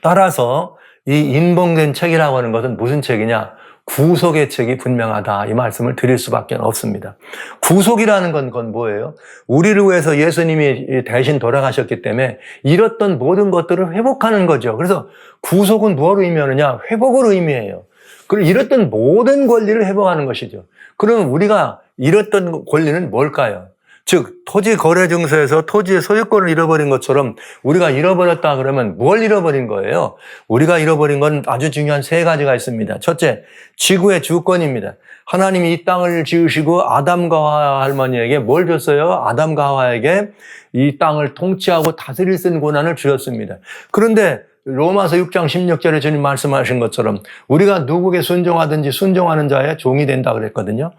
따라서 이 인봉된 책이라고 하는 것은 무슨 책이냐? 구속의 책이 분명하다. 이 말씀을 드릴 수밖에 없습니다. 구속이라는 건 뭐예요? 우리를 위해서 예수님이 대신 돌아가셨기 때문에 잃었던 모든 것들을 회복하는 거죠. 그래서 구속은 무엇을 의미하느냐? 회복을 의미해요. 그리고 잃었던 모든 권리를 회복하는 것이죠. 그러면 우리가 잃었던 권리는 뭘까요? 즉 토지 거래 증서에서 토지의 소유권을 잃어버린 것처럼 우리가 잃어버렸다 그러면 뭘 잃어버린 거예요? 우리가 잃어버린 건 아주 중요한 세 가지가 있습니다. 첫째, 지구의 주권입니다. 하나님이 이 땅을 지으시고 아담과 하와 할머니에게 뭘 줬어요? 아담과 하와에게 이 땅을 통치하고 다스릴 수 있는 권한을 주셨습니다. 그런데 로마서 6장 16절에 주님 말씀하신 것처럼 우리가 누구에게 순종하든지 순종하는 자의 종이 된다 그랬거든요.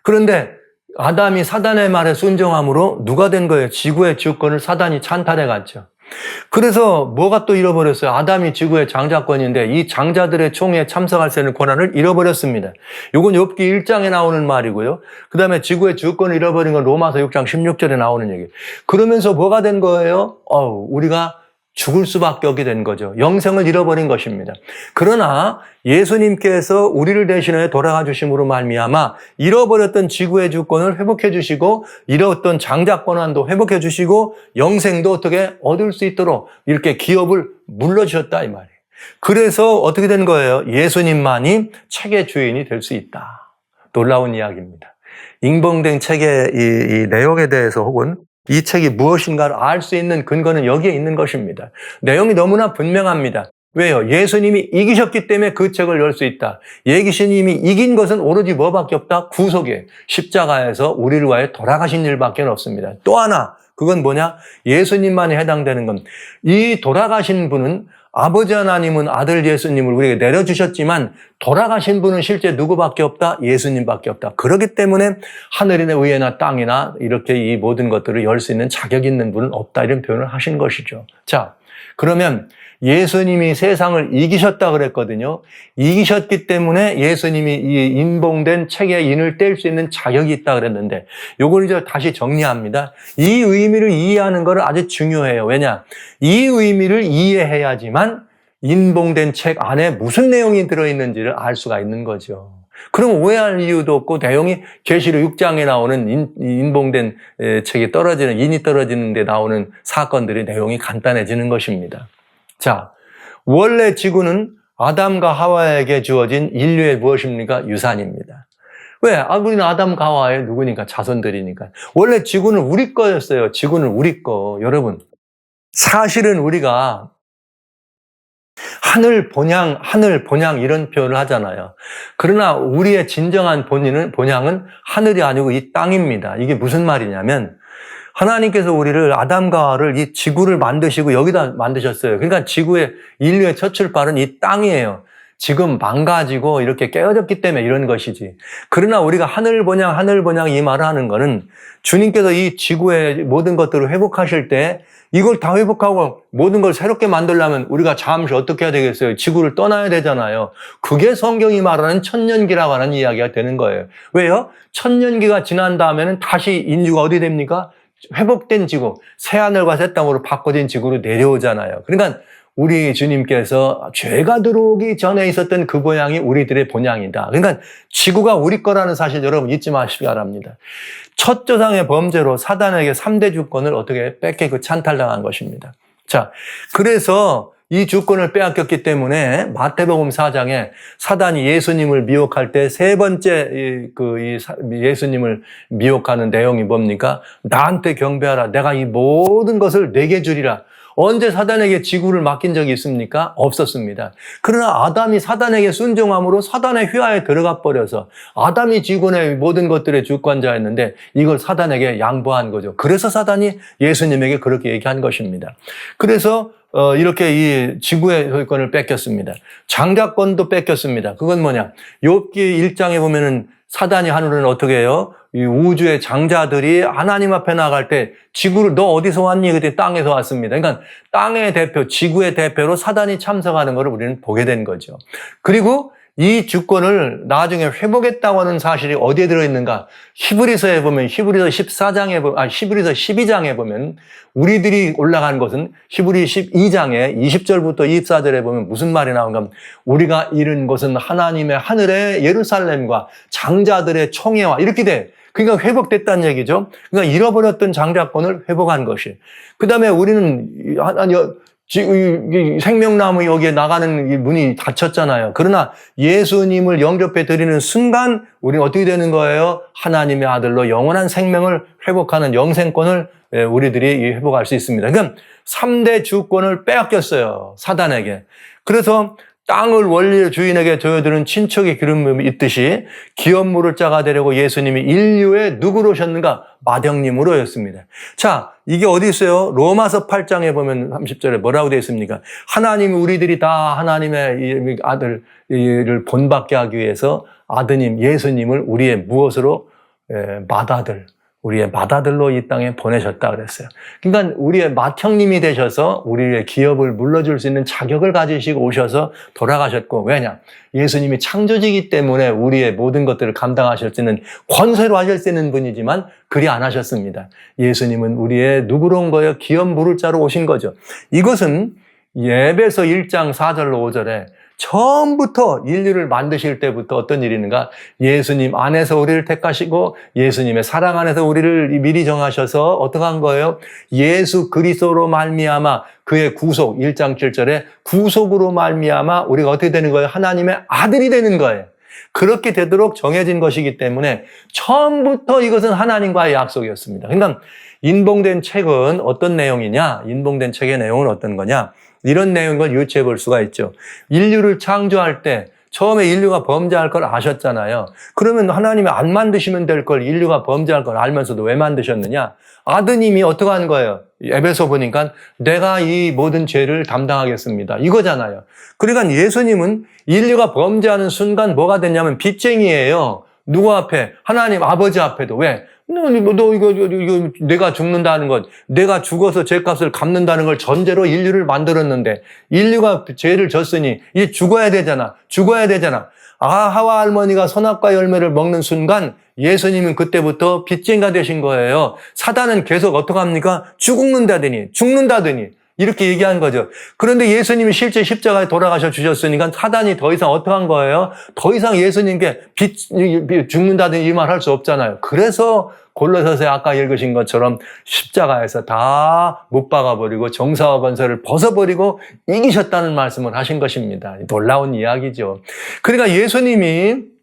그런데 아담이 사단의 말에 순종함으로 누가 된 거예요? 지구의 주권을 사단이 찬탈해 갔죠. 그래서 뭐가 또 잃어버렸어요? 아담이 지구의 장자권인데 이 장자들의 총회에 참석할 수 있는 권한을 잃어버렸습니다. 이건 욥기 1장에 나오는 말이고요. 그 다음에 지구의 주권을 잃어버린 건 로마서 6장 16절에 나오는 얘기. 그러면서 뭐가 된 거예요? 우리가 죽을 수밖에 없게 된 거죠. 영생을 잃어버린 것입니다. 그러나 예수님께서 우리를 대신해 돌아가 주심으로 말미암아 잃어버렸던 지구의 주권을 회복해 주시고 잃었던 장자 권한도 회복해 주시고 영생도 어떻게 얻을 수 있도록 이렇게 기업을 물러주셨다 이 말이에요. 그래서 어떻게 된 거예요? 예수님만이 책의 주인이 될 수 있다. 놀라운 이야기입니다. 인봉된 책의 이 내용에 대해서 혹은 이 책이 무엇인가를 알 수 있는 근거는 여기에 있는 것입니다. 내용이 너무나 분명합니다. 왜요? 예수님이 이기셨기 때문에 그 책을 열 수 있다. 예수님이 이긴 것은 오로지 뭐밖에 없다? 구속이에요. 십자가에서 우리를 위하여 돌아가신 일밖에 없습니다. 또 하나, 그건 뭐냐? 예수님만이 해당되는 건 이 돌아가신 분은 아버지 하나님은 아들 예수님을 우리에게 내려주셨지만 돌아가신 분은 실제 누구밖에 없다? 예수님밖에 없다. 그렇기 때문에 하늘이나 위에나 땅이나 이렇게 이 모든 것들을 열 수 있는 자격 있는 분은 없다. 이런 표현을 하신 것이죠. 자, 그러면 예수님이 세상을 이기셨다 그랬거든요. 이기셨기 때문에 예수님이 이 인봉된 책의 인을 뗄 수 있는 자격이 있다 그랬는데 요걸 이제 다시 정리합니다. 이 의미를 이해하는 것은 아주 중요해요. 왜냐? 이 의미를 이해해야지만 인봉된 책 안에 무슨 내용이 들어있는지를 알 수가 있는 거죠. 그럼 오해할 이유도 없고 내용이 계시록 6장에 나오는 인봉된 책이 떨어지는 인이 떨어지는 데 나오는 사건들의 내용이 간단해지는 것입니다. 자, 원래 지구는 아담과 하와에게 주어진 인류의 무엇입니까? 유산입니다. 왜? 우리는 아담과 하와의 누구니까? 자손들이니까. 원래 지구는 우리 거였어요. 지구는 우리 거. 여러분, 사실은 우리가 하늘 본향 이런 표현을 하잖아요. 그러나 우리의 진정한 본향은 하늘이 아니고 이 땅입니다. 이게 무슨 말이냐면 하나님께서 우리를 아담과 하와를 이 지구를 만드시고 여기다 만드셨어요. 그러니까 지구의 인류의 첫 출발은 이 땅이에요. 지금 망가지고 이렇게 깨어졌기 때문에 이런 것이지. 그러나 우리가 하늘 본향 이 말을 하는 거는 주님께서 이 지구의 모든 것들을 회복하실 때 이걸 다 회복하고 모든 걸 새롭게 만들려면 우리가 잠시 어떻게 해야 되겠어요? 지구를 떠나야 되잖아요. 그게 성경이 말하는 천년기라고 하는 이야기가 되는 거예요. 왜요? 천년기가 지난 다음에는 다시 인류가 어디 됩니까? 회복된 지구, 새하늘과 새 땅으로 바꿔진 지구로 내려오잖아요. 그러니까 우리 주님께서 죄가 들어오기 전에 있었던 그 본향이 우리들의 본향이다. 그러니까 지구가 우리 거라는 사실 여러분 잊지 마시기 바랍니다. 첫 조상의 범죄로 사단에게 3대 주권을 어떻게 뺏기고 찬탈당한 것입니다. 자, 그래서 이 주권을 빼앗겼기 때문에 마태복음 4장에 사단이 예수님을 미혹할 때 세 번째 예수님을 미혹하는 내용이 뭡니까? 나한테 경배하라. 내가 이 모든 것을 내게 주리라. 언제 사단에게 지구를 맡긴 적이 있습니까? 없었습니다. 그러나 아담이 사단에게 순종함으로 사단의 휘하에 들어가 버려서 아담이 지구의 모든 것들의 주권자였는데 이걸 사단에게 양보한 거죠. 그래서 사단이 예수님에게 그렇게 얘기한 것입니다. 그래서 이렇게 이 지구의 소유권을 뺏겼습니다. 장자권도 뺏겼습니다. 그건 뭐냐? 욥기 1장에 보면은 사단이 하늘은 어떻게 해요? 이 우주의 장자들이 하나님 앞에 나갈 때 지구를 너 어디서 왔니? 그때 땅에서 왔습니다. 그러니까 땅의 대표, 지구의 대표로 사단이 참석하는 것을 우리는 보게 된 거죠. 그리고 이 주권을 나중에 회복했다고 하는 사실이 어디에 들어있는가? 히브리서에 보면, 히브리서 12장에 보면, 우리들이 올라간 것은 히브리 12장에 20절부터 24절에 보면 무슨 말이 나오는가 하면, 우리가 잃은 것은 하나님의 하늘의 예루살렘과 장자들의 총회와 이렇게 돼. 그러니까 회복됐다는 얘기죠. 그러니까 잃어버렸던 장자권을 회복한 것이. 그 다음에 우리는 지금 생명나무 여기에 나가는 이 문이 닫혔잖아요. 그러나 예수님을 영접해 드리는 순간 우리는 어떻게 되는 거예요? 하나님의 아들로 영원한 생명을 회복하는 영생권을 우리들이 회복할 수 있습니다. 그러니까 3대 주권을 빼앗겼어요. 사단에게. 그래서 땅을 원리 주인에게 줘야되는 친척의 기름이 있듯이 기업물을 짜가 되려고 예수님이 인류에 누구로 오셨는가? 맏형님으로였습니다. 자, 이게 어디 있어요? 로마서 8장에 보면 30절에 뭐라고 되어 있습니까? 하나님이 우리들이 다 하나님의 아들을 본받게 하기 위해서 아드님 예수님을 우리의 무엇으로? 맏아들. 우리의 맏아들로 이 땅에 보내셨다 그랬어요. 그러니까 우리의 맏형님이 되셔서 우리의 기업을 물러줄 수 있는 자격을 가지시고 오셔서 돌아가셨고, 왜냐? 예수님이 창조주이기 때문에 우리의 모든 것들을 감당하실 수 있는 권세로 하실 수 있는 분이지만 그리 안 하셨습니다. 예수님은 우리의 누구로 온 거예요? 기업 물을 자로 오신 거죠. 이것은 에베소 1장 4절로 5절에 처음부터 인류를 만드실 때부터 어떤 일이 있는가? 예수님 안에서 우리를 택하시고 예수님의 사랑 안에서 우리를 미리 정하셔서 어떻게 한 거예요? 예수 그리스도로 말미암아 그의 구속 1장 7절에 구속으로 말미암아 우리가 어떻게 되는 거예요? 하나님의 아들이 되는 거예요. 그렇게 되도록 정해진 것이기 때문에 처음부터 이것은 하나님과의 약속이었습니다. 그러니까 인봉된 책은 어떤 내용이냐? 인봉된 책의 내용은 어떤 거냐? 이런 내용을 유추해 볼 수가 있죠. 인류를 창조할 때 처음에 인류가 범죄할 걸 아셨잖아요. 그러면 하나님이 안 만드시면 될 걸 인류가 범죄할 걸 알면서도 왜 만드셨느냐? 아드님이 어떻게 하는 거예요? 에베소 보니까 내가 이 모든 죄를 담당하겠습니다. 이거잖아요. 그러니까 예수님은 인류가 범죄하는 순간 뭐가 됐냐면 빚쟁이예요. 누구 앞에? 하나님 아버지 앞에도. 왜? 너 이거 내가 죽는다는 것, 내가 죽어서 죄값을 갚는다는 걸 전제로 인류를 만들었는데 인류가 죄를 졌으니 이제 죽어야 되잖아. 하와 할머니가 선악과 열매를 먹는 순간 예수님은 그때부터 빚쟁이가 되신 거예요. 사단은 계속 어떻게 합니까? 죽는다더니 이렇게 얘기한 거죠. 그런데 예수님이 실제 십자가에 돌아가셔 주셨으니까 사단이 더 이상 어떻게 한 거예요? 더 이상 예수님께 죽는다든지 이 말 할 수 없잖아요. 그래서 골로새서에 아까 읽으신 것처럼 십자가에서 다 못 박아버리고 정사와 권세를 벗어버리고 이기셨다는 말씀을 하신 것입니다. 놀라운 이야기죠. 그러니까 예수님이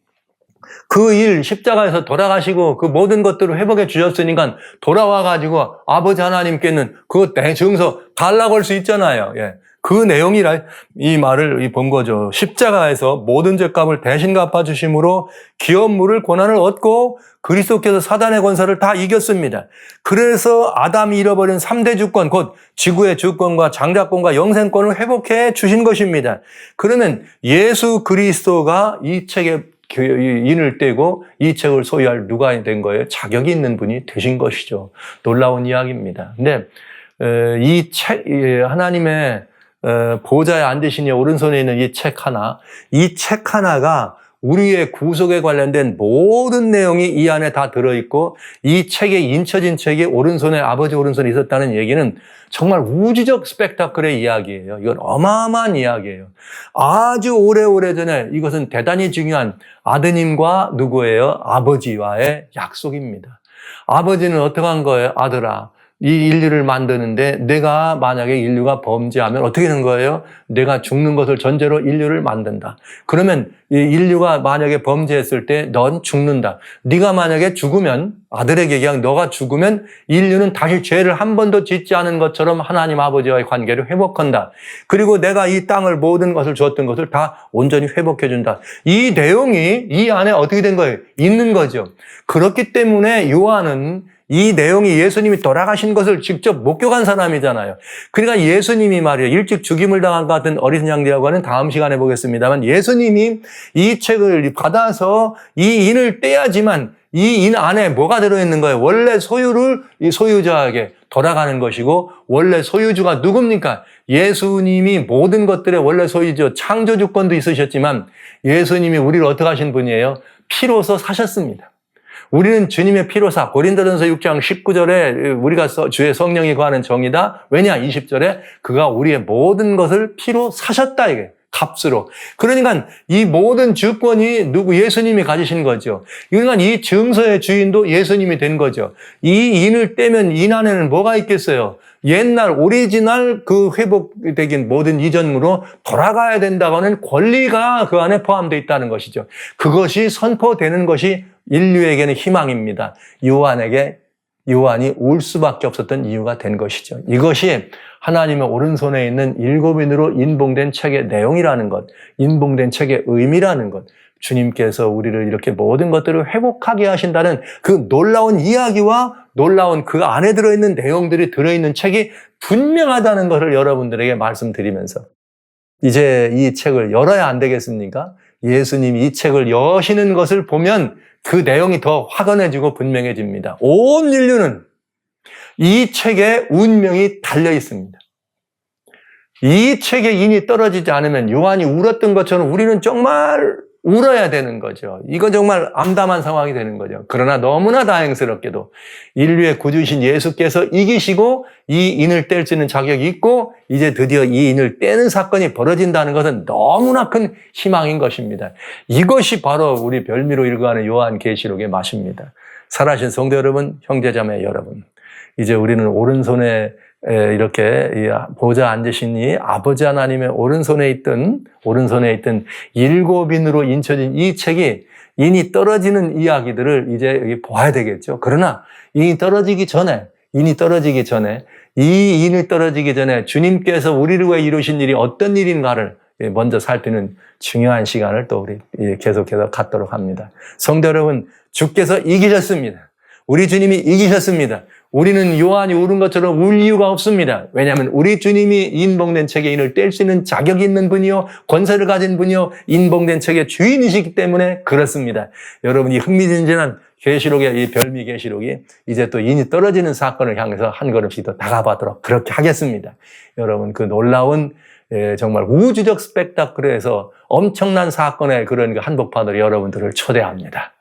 그 일 십자가에서 돌아가시고 그 모든 것들을 회복해 주셨으니까 돌아와가지고 아버지 하나님께는 그 증서 달라고 할 수 있잖아요. 예. 그 내용이라 이 말을 본 거죠. 십자가에서 모든 죄값을 대신 갚아주심으로 기업물을 고난을 얻고 그리스도께서 사단의 권세를 다 이겼습니다. 그래서 아담이 잃어버린 3대 주권, 곧 지구의 주권과 장자권과 영생권을 회복해 주신 것입니다. 그러면 예수 그리스도가 이 책에 인을 떼고 이 책을 소유할 누가 된 거예요? 자격이 있는 분이 되신 것이죠. 놀라운 이야기입니다. 근데 이 책, 하나님의 보좌에 앉으시니 오른손에 있는 이 책 하나가 우리의 구속에 관련된 모든 내용이 이 안에 다 들어있고 이 책에 인쳐진 책이 아버지 오른손에 있었다는 얘기는 정말 우주적 스펙타클의 이야기예요. 이건 어마어마한 이야기예요. 아주 오래전에 이것은 대단히 중요한 아드님과 누구예요? 아버지와의 약속입니다. 아버지는 어떻게 한 거예요? 아들아, 이 인류를 만드는데 내가 만약에 인류가 범죄하면 어떻게 되는 거예요? 내가 죽는 것을 전제로 인류를 만든다. 그러면 이 인류가 만약에 범죄했을 때 넌 죽는다. 네가 만약에 죽으면 아들에게 얘기한 너가 죽으면 인류는 다시 죄를 한 번도 짓지 않은 것처럼 하나님 아버지와의 관계를 회복한다. 그리고 내가 이 땅을 모든 것을 주었던 것을 다 온전히 회복해 준다. 이 내용이 이 안에 어떻게 된 거예요? 있는 거죠. 그렇기 때문에 요한은 이 내용이 예수님이 돌아가신 것을 직접 목격한 사람이잖아요. 그러니까 예수님이 말이에요. 일찍 죽임을 당한 것 같은 어린 양이라고 하는 다음 시간에 보겠습니다만 예수님이 이 책을 받아서 이 인을 떼야지만 이 인 안에 뭐가 들어있는 거예요? 원래 소유를 이 소유자에게 돌아가는 것이고 원래 소유주가 누굽니까? 예수님이 모든 것들의 원래 소유주, 창조주권도 있으셨지만 예수님이 우리를 어떻게 하신 분이에요? 피로서 사셨습니다. 우리는 주님의 피로사, 고린도전서 6장 19절에 우리가 주의 성령이 거하는 정이다. 왜냐? 20절에 그가 우리의 모든 것을 피로 사셨다 이게. 값으로. 그러니까 이 모든 주권이 예수님이 가지신 거죠. 그러니까 이 증서의 주인도 예수님이 된 거죠. 이 인을 떼면 인 안에는 뭐가 있겠어요? 옛날 오리지널 그 회복되긴 모든 이전으로 돌아가야 된다고 하는 권리가 그 안에 포함되어 있다는 것이죠. 그것이 선포되는 것이 인류에게는 희망입니다. 요한이 울 수밖에 없었던 이유가 된 것이죠. 이것이 하나님의 오른손에 있는 7인으로 인봉된 책의 내용이라는 것, 인봉된 책의 의미라는 것, 주님께서 우리를 이렇게 모든 것들을 회복하게 하신다는 그 놀라운 이야기와 놀라운 그 안에 들어있는 내용들이 들어있는 책이 분명하다는 것을 여러분들에게 말씀드리면서 이제 이 책을 열어야 안 되겠습니까? 예수님이 이 책을 여시는 것을 보면 그 내용이 더 확연해지고 분명해집니다. 온 인류는 이 책에 운명이 달려 있습니다. 이 책에 인이 떨어지지 않으면 요한이 울었던 것처럼 우리는 정말 울어야 되는 거죠. 이건 정말 암담한 상황이 되는 거죠. 그러나 너무나 다행스럽게도 인류의 구주신 예수께서 이기시고 이 인을 뗄 수 있는 자격이 있고 이제 드디어 이 인을 떼는 사건이 벌어진다는 것은 너무나 큰 희망인 것입니다. 이것이 바로 우리 별미로 일구하는 요한계시록의 맛입니다. 살아신 성도 여러분, 형제자매 여러분, 이제 우리는 오른손에 이렇게 보좌 앉으신 이 아버지 하나님의 오른손에 있던 7인으로 인쳐진 이 책이 인이 떨어지는 이야기들을 이제 여기 보아야 되겠죠. 그러나 인이 떨어지기 전에 이 인이 떨어지기 전에 주님께서 우리를 위해 이루신 일이 어떤 일인가를 먼저 살피는 중요한 시간을 또 우리 계속해서 갖도록 합니다. 성도 여러분, 주께서 이기셨습니다. 우리 주님이 이기셨습니다. 우리는 요한이 울은 것처럼 울 이유가 없습니다. 왜냐하면 우리 주님이 인봉된 책의 인을 뗄 수 있는 자격이 있는 분이요, 권세를 가진 분이요, 인봉된 책의 주인이시기 때문에 그렇습니다. 여러분이 흥미진진한 계시록의 이 별미 계시록이 이제 또 인이 떨어지는 사건을 향해서 한 걸음씩 더 다가가도록 그렇게 하겠습니다. 여러분 그 놀라운 정말 우주적 스펙타클에서 엄청난 사건의 그런 한복판으로 여러분들을 초대합니다.